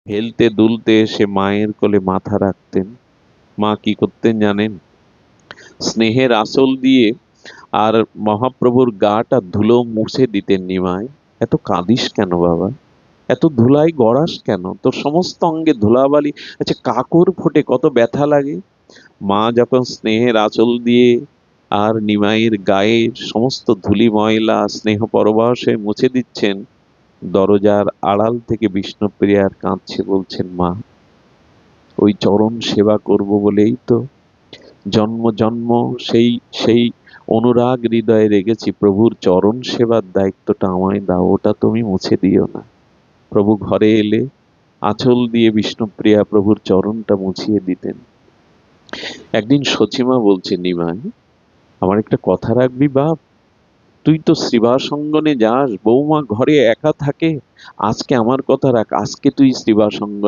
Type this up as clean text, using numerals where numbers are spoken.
হেলতে দুলতে এসে মায়ের কোলে মাথা রাখতেন। মা কি করতেন জানেন? স্নেহের আঁচল দিয়ে আর মহাপ্রভুর গাটা ধুলো মুছে দিতেন। নিমাই, এত কাঁদিস কেন বাবা? এত ধুলাই গড়াস কেন? তোর সমস্ত অঙ্গে ধুলাবালি। আচ্ছা, কাকর ফোটে কত ব্যথা লাগে। মা যখন স্নেহের আঁচল দিয়ে আর নিমাইয়ের গায়ের সমস্ত ধুলি ময়লা স্নেহ পরবশে মুছে দিচ্ছেন, দরজার আড়াল থেকে বিষ্ণুপ্রিয়ার কাঁদছে, বলছেন, মা, ওই চরণ সেবা করব বলেই তো জন্ম জন্ম সেই সেই অনুরাগ হৃদয়ে রেখেছি। প্রভুর চরণ সেবার দায়িত্বটা আমায় দাও, ওটা তুমি মুছে দিও না। প্রভু ঘরে এলে আঁচল দিয়ে বিষ্ণুপ্রিয়া প্রভুর চরণটা মুছিয়ে দিতেন। একদিন সচিমা বলছে, নিমাই, আমার একটা কথা রাখবি বাপ? তুই তো শ্রীবাসঙ্গনে যাস, বৌমা ঘরে একা থাকে, আজকে আমার কথা রাখ, আজকে তুই শ্রীবাসঙ্গনে